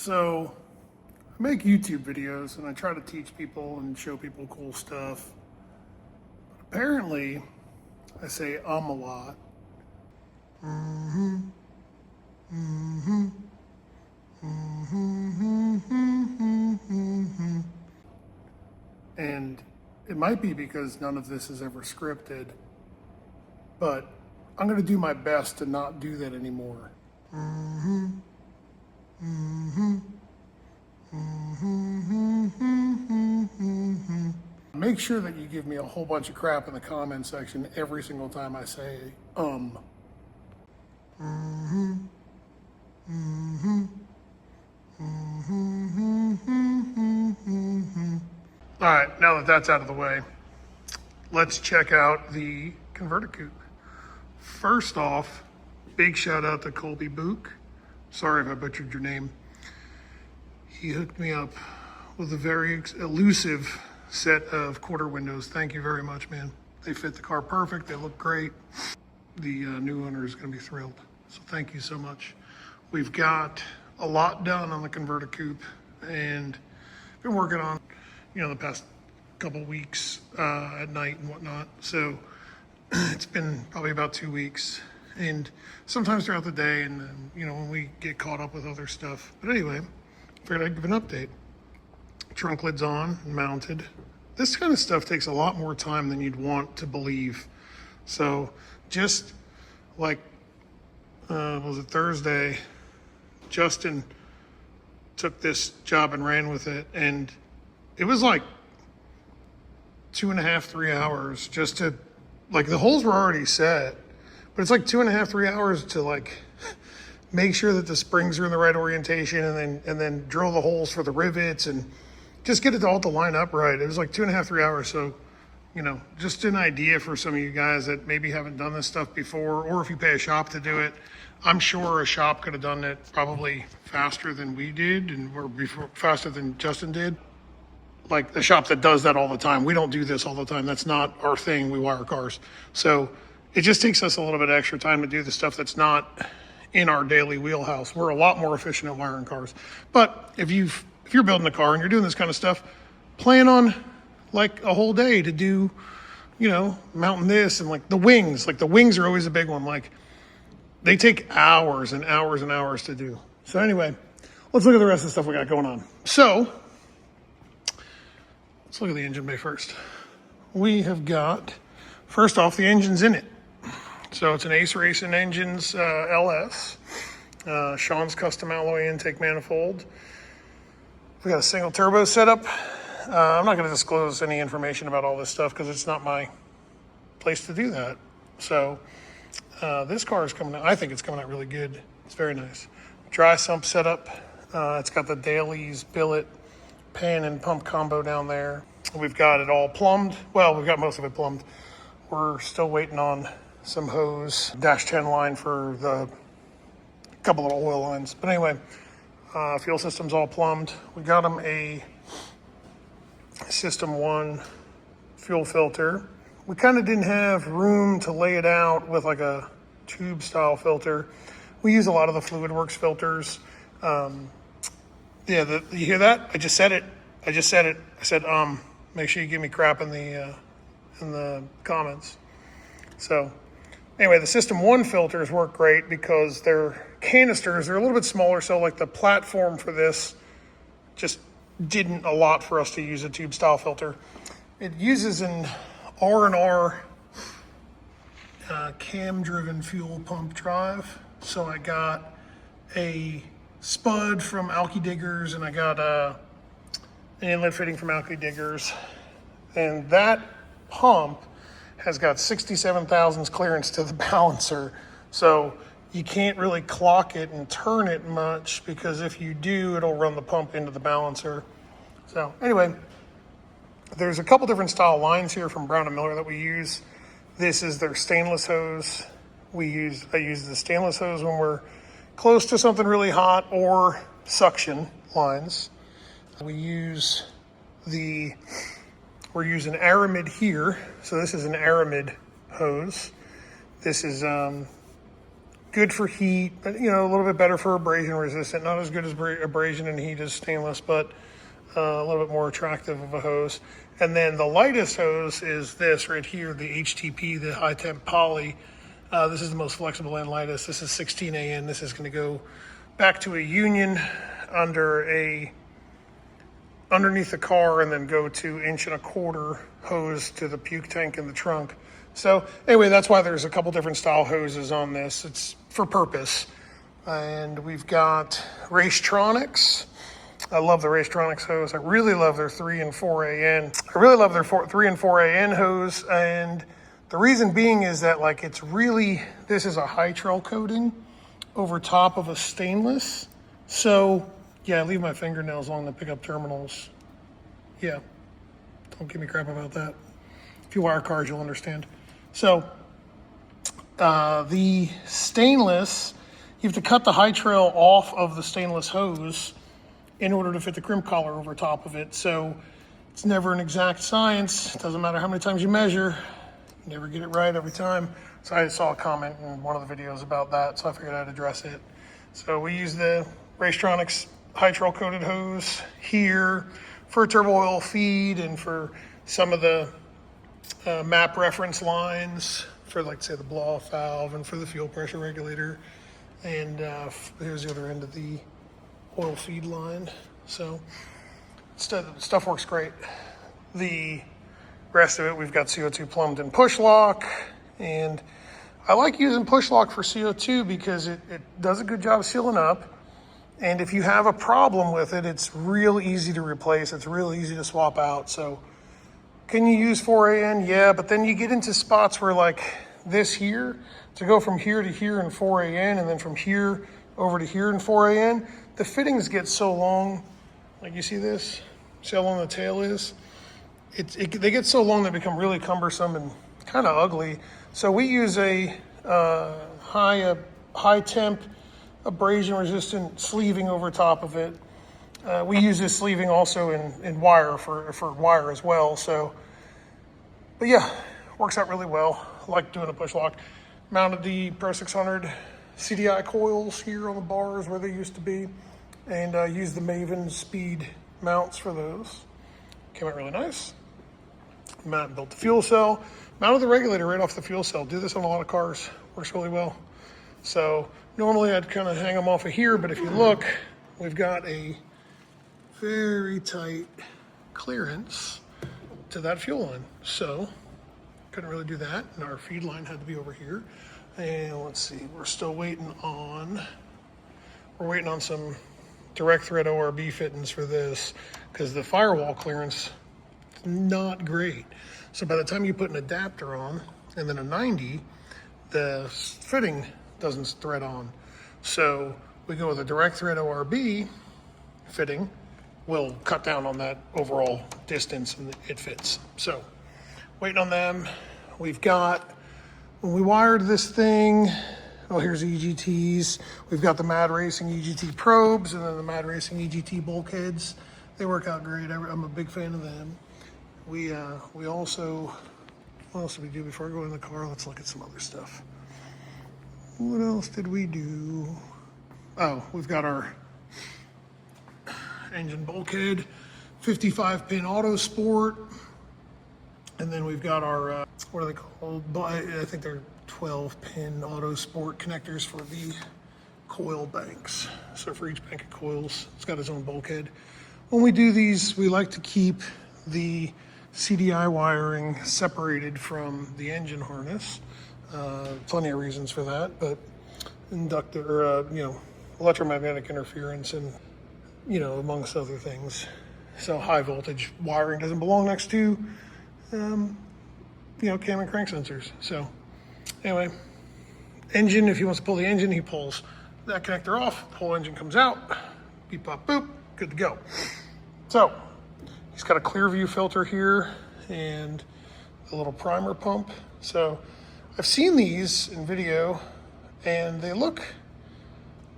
So I make YouTube videos and I try to teach people and show people cool stuff. But apparently I say a lot. And it might be because none of this is ever scripted, but I'm going to do my best to not do that anymore. Make sure that you give me a whole bunch of crap in the comment section every single time I say All right, now that that's out of the way, let's check out the Converticoupe. First off, big shout out to Colby Book. Sorry if I butchered your name. He hooked me up with a very elusive set of quarter windows. Thank you very much, man. They fit the car perfect. They look great. The new owner is going to be thrilled. So thank you so much. We've got a lot done on the Converticoupe and been working on, the past couple weeks at night and whatnot. So it's been probably about 2 weeks, and sometimes throughout the day, and then, when we get caught up with other stuff. But anyway, figured I'd give an update. Trunk lid's on and mounted. This kind of stuff takes a lot more time than you'd want to believe. So just like, was it Thursday, Justin took this job and ran with it, and it was like 2.5, 3 hours just to, the holes were already set, but it's like 2.5, 3 hours to make sure that the springs are in the right orientation, and then drill the holes for the rivets and just get it all to line up right. It was like 2.5, 3 hours. So, just an idea for some of you guys that maybe haven't done this stuff before, or if you pay a shop to do it. I'm sure a shop could have done it probably faster than we did, faster than Justin did. Like the shop that does that all the time. We don't do this all the time. That's not our thing. We wire cars. So it just takes us a little bit extra time to do the stuff that's not in our daily wheelhouse. We're a lot more efficient at wiring cars. But if you're building a car and you're doing this kind of stuff, plan on a whole day to do, mounting this and the wings. The wings are always a big one. They take hours and hours and hours to do. So anyway, let's look at the rest of the stuff we got going on. So let's look at the engine bay first. We have got, first off, the engine's in it. So it's an Ace Racing Engines LS. Sean's custom alloy intake manifold. We got a single turbo setup. I'm not going to disclose any information about all this stuff because it's not my place to do that. So this car is coming out, I think it's coming out really good. It's very nice. Dry sump setup. It's got the Daly's billet pan and pump combo down there. We've got it all plumbed. Well, we've got most of it plumbed. We're still waiting on some hose, dash 10 line for the couple of oil lines. But anyway, fuel system's all plumbed. We got them a System 1 fuel filter. We kind of didn't have room to lay it out with a tube style filter. We use a lot of the FluidWorks filters. You hear that? I just said it. I said, make sure you give me crap in the comments. So anyway, the System 1 filters work great because they're canisters. They're a little bit smaller. So the platform for this just didn't allot for us to use a tube style filter. It uses an R&R cam driven fuel pump drive. So I got a spud from Alky Diggers, and I got an inlet fitting from Alky Diggers, and that pump has got 67 thousandths clearance to the balancer, so you can't really clock it and turn it much, because if you do, it'll run the pump into the balancer. So anyway, there's a couple different style lines here from Brown & Miller that we use. This is their stainless hose. I use the stainless hose when we're close to something really hot, or suction lines. We're using Aramid here. So this is an Aramid hose. This is kind good for heat, but you know, a little bit better for abrasion resistant. Not as good as abrasion and heat as stainless, but a little bit more attractive of a hose. And then the lightest hose is this right here, the HTP, the high temp poly. This is the most flexible and lightest. This is 16 AN. This is going to go back to a union underneath the car, and then go to 1.25" hose to the puke tank in the trunk. So anyway, that's why there's a couple different style hoses on this. It's for purpose. And we've got Racetronics. I love the Racetronics hose. I really love their 3 and 4 AN. I really love their 3 and 4 AN hose, and the reason being is that like this is a high trail coating over top of a stainless. So yeah, I leave my fingernails on the pickup terminals. Yeah, don't give me crap about that. If you wire cars, you'll understand. So the stainless, you have to cut the high trail off of the stainless hose in order to fit the crimp collar over top of it. So it's never an exact science. It doesn't matter how many times you measure, you never get it right every time. So I saw a comment in one of the videos about that, so I figured I'd address it. So we use the Racetronics high trail coated hose here for turbo oil feed and for some of the map reference lines for, like, say, the blow-off valve and for the fuel pressure regulator. And here's the other end of the oil feed line. So stuff works great. The rest of it, we've got CO2 plumbed in push lock, and I like using push lock for CO2 because it does a good job sealing up. And if you have a problem with it, it's real easy to replace. It's real easy to swap out. So can you use 4AN? Yeah, but then you get into spots where, like this here, to go from here to here in 4AN and then from here over to here in 4AN, the fittings get so long. Like, you see this? See how long the tail is? They get so long they become really cumbersome and kind of ugly. So we use a high temp abrasion resistant sleeving over top of it. We use this sleeving also in wire for wire as well. So, but yeah, works out really well. I like doing a push lock. Mounted the Pro 600 CDI coils here on the bars where they used to be, and used the Maven speed mounts for those. Came out really nice. Built the fuel cell. Mounted the regulator right off the fuel cell. Do this on a lot of cars. Works really well. So normally I'd kind of hang them off of here, but if you look, we've got a very tight clearance to that fuel line. So couldn't really do that, and our feed line had to be over here. And let's see, we're waiting on some direct thread ORB fittings for this, because the firewall clearance is not great. So by the time you put an adapter on and then a 90, the fitting doesn't thread on. So we go with a direct thread ORB fitting. Will cut down on that overall distance and it fits. So waiting on them. We've got, when we wired this thing, oh, here's the EGTs. We've got the Mad Racing EGT probes and then the Mad Racing EGT bulkheads. They work out great. I'm a big fan of them. We also, what else did we do before I go in the car? Let's look at some other stuff. What else did we do? Oh, we've got our engine bulkhead, 55-pin auto sport. And then we've got our, what are they called? I think they're 12-pin auto sport connectors for the coil banks. So for each bank of coils, it's got its own bulkhead. When we do these, we like to keep the CDI wiring separated from the engine harness. Plenty of reasons for that, but electromagnetic interference and, amongst other things. So high voltage wiring doesn't belong next to, cam and crank sensors. So anyway, engine, if he wants to pull the engine, he pulls that connector off, the whole engine comes out, beep, pop, boop, good to go. So he's got a clear view filter here and a little primer pump. So I've seen these in video and they look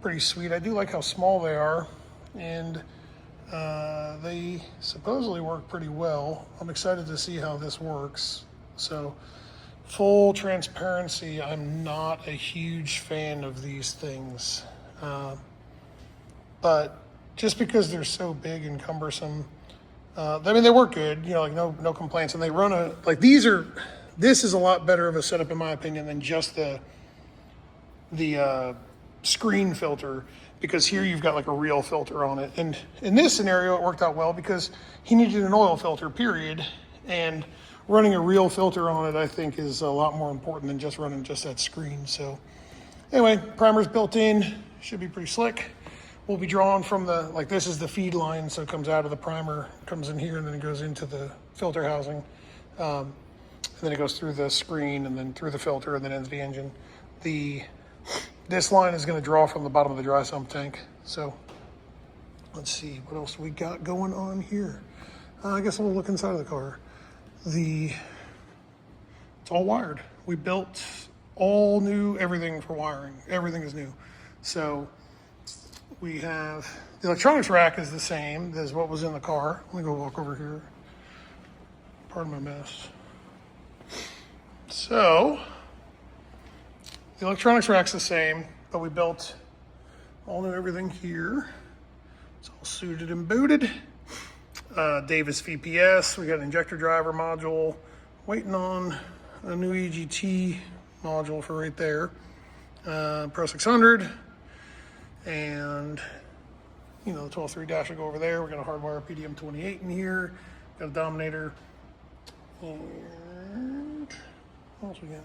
pretty sweet. I do like how small they are, and they supposedly work pretty well. I'm excited to see how this works. So Full transparency, I'm not a huge fan of these things. But just because they're so big and cumbersome, I mean, they work good, you know, like no complaints. And they run this is a lot better of a setup in my opinion than just the screen filter, because here you've got like a real filter on it. And in this scenario, it worked out well because he needed an oil filter, period. And running a real filter on it, I think, is a lot more important than just running just that screen. So anyway, primer's built in, should be pretty slick. We'll be drawing from this is the feed line, so it comes out of the primer, comes in here, and then it goes into the filter housing. And then it goes through the screen, and then through the filter, and then into the engine. This line is going to draw from the bottom of the dry sump tank. So let's see, what else we got going on here? I guess we'll look inside of the car. It's all wired. We built all new everything for wiring. Everything is new. So we have, the electronics rack is the same as what was in the car. Let me go walk over here. Pardon my mess. So the electronics rack's the same, but we built all new everything here. It's all suited and booted. Davis VPS, we got an injector driver module, waiting on a new EGT module for right there. Pro 600, and you know, the 12.3 dash will go over there. We're gonna hardwire PDM 28 in here, got a Dominator, and what else we got?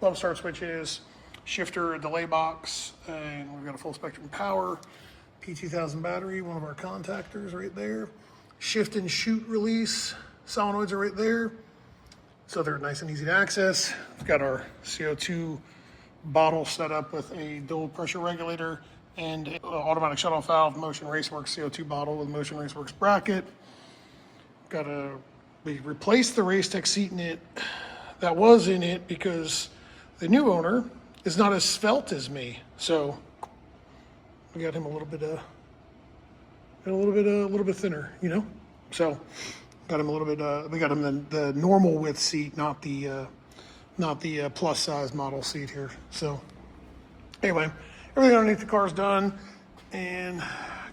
Bump start switches, shifter, delay box, and we've got a full spectrum power, P2000 battery, one of our contactors right there. Shift and shoot release, solenoids are right there. So they're nice and easy to access. We've got our CO2 bottle set up with a dual pressure regulator and an automatic shutoff valve, Motion Raceworks CO2 bottle with Motion Raceworks bracket. We replaced the Racetech seat in it that was in it because the new owner is not as svelte as me. So we got him a little bit thinner, you know? So got him a little bit, we got him the normal width seat, not the plus size model seat here. So anyway, everything underneath the car is done, and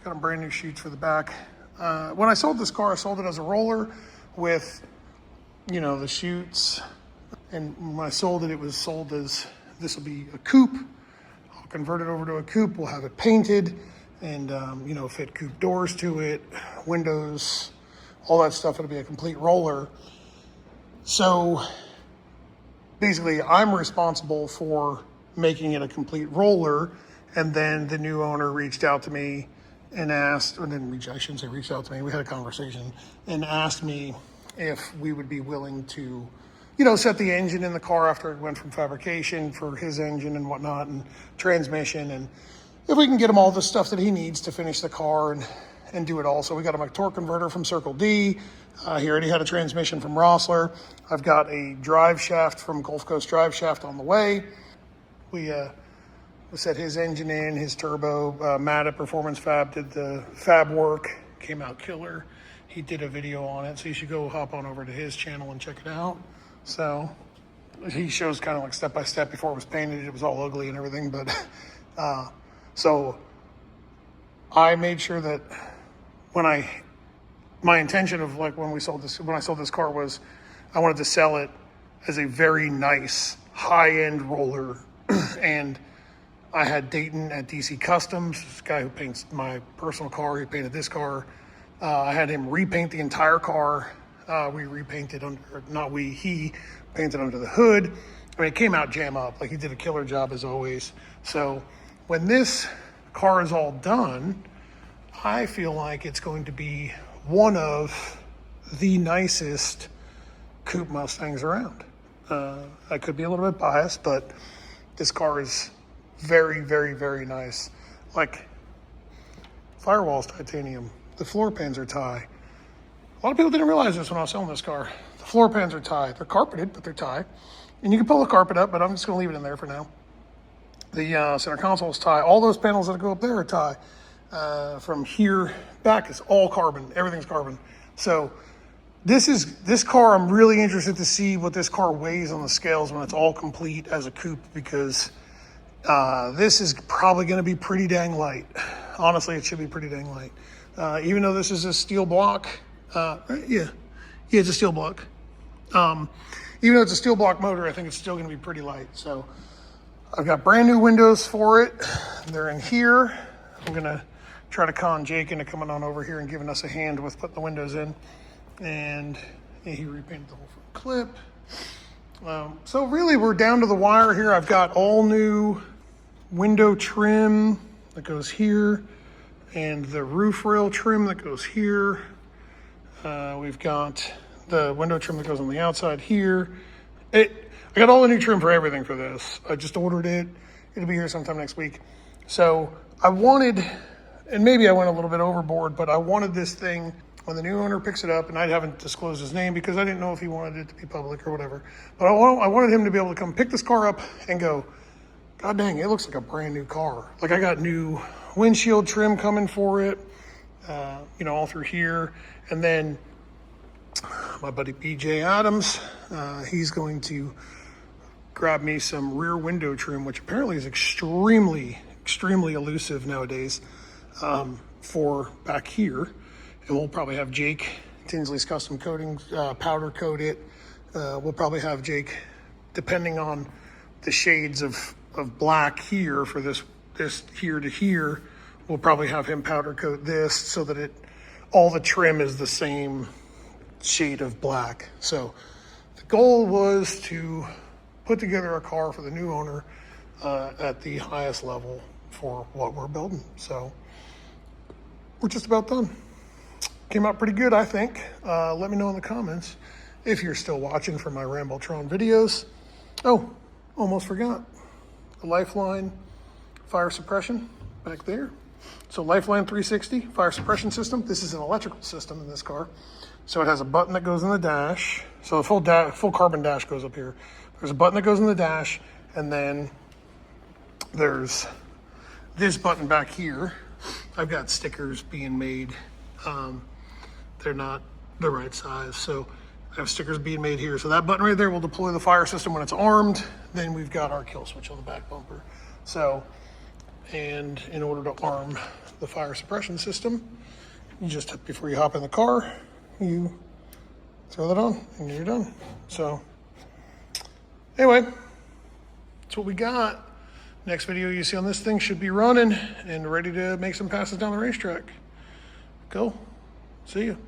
got him brand new shoots for the back. When I sold this car, I sold it as a roller with, you know, the chutes. And when I sold it, it was sold as, this will be a coupe. I'll convert it over to a coupe. We'll have it painted and, you know, fit coupe doors to it, windows, all that stuff. It'll be a complete roller. So basically, I'm responsible for making it a complete roller. And then the new owner reached out to me and asked, or didn't reach, I shouldn't say reached out to me, we had a conversation and asked me if we would be willing to, you know, set the engine in the car after it went from fabrication for his engine and whatnot, and transmission, and if we can get him all the stuff that he needs to finish the car and do it all. So we got him a torque converter from Circle D. He already had a transmission from Rossler. I've got a drive shaft from Gulf Coast Drive Shaft on the way. We set his engine in, his turbo. Matt at Performance Fab did the fab work, came out killer. He did a video on it, so you should go hop on over to his channel and check it out. So he shows kind of like step by step. Before it was painted, it was all ugly and everything. But so I made sure that my intention of like when I sold this car was I wanted to sell it as a very nice high-end roller. And I had Dayton at DC Customs, this guy who paints my personal car. He painted this car. I had him repaint the entire car. We repainted he painted under the hood. I mean, it came out jam up. Like, he did a killer job as always. So when this car is all done, I feel like it's going to be one of the nicest coupe Mustangs around. I could be a little bit biased, but this car is very, very, very nice. Like, firewall's titanium. The floor pans are tie. A lot of people didn't realize this when I was selling this car. The floor pans are tie. They're carpeted, but they're tie. And you can pull the carpet up, but I'm just going to leave it in there for now. The center console is tie. All those panels that go up there are tie. From here back is all carbon. Everything's carbon. So This car, I'm really interested to see what this car weighs on the scales when it's all complete as a coupe, because this is probably going to be pretty dang light. Honestly, it should be pretty dang light. Even though this is a steel block, yeah, it's a steel block. Even though it's a steel block motor, I think it's still going to be pretty light. So I've got brand new windows for it. They're in here. I'm going to try to con Jake into coming on over here and giving us a hand with putting the windows in. And yeah, he repainted the whole front clip. So really we're down to the wire here. I've got all new window trim that goes here and the roof rail trim that goes here. We've got the window trim that goes on the outside here. I got all the new trim for everything for this. I just ordered it. It'll be here sometime next week. So I wanted, and maybe I went a little bit overboard, but I wanted this thing when the new owner picks it up, and I haven't disclosed his name because I didn't know if he wanted it to be public or whatever. But I wanted him to be able to come pick this car up and go, God dang, it looks like a brand new car. Like, I got new windshield trim coming for it, all through here. And then my buddy BJ Adams, he's going to grab me some rear window trim, which apparently is extremely elusive nowadays, for back here. And we'll probably have Jake, Tinsley's Custom Coatings, powder coat it. We'll probably have Jake, depending on the shades of black here for this here to here, we'll probably have him powder coat this so that all the trim is the same shade of black. So the goal was to put together a car for the new owner at the highest level for what we're building. So we're just about done. Came out pretty good, I think. Let me know in the comments if you're still watching for my Rambletron videos. Oh, almost forgot. The Lifeline fire suppression back there. So Lifeline 360 fire suppression system. This is an electrical system in this car. So it has a button that goes in the dash. So the full carbon dash goes up here. There's a button that goes in the dash, and then there's this button back here. I've got stickers being made. They're not the right size, so I have stickers being made here. So that button right there will deploy the fire system when it's armed. Then we've got our kill switch on the back bumper. So, and in order to arm the fire suppression system, you just, before you hop in the car, you throw that on and you're done. So anyway, that's what we got. Next video you see on this thing should be running and ready to make some passes down the racetrack. Go. See you.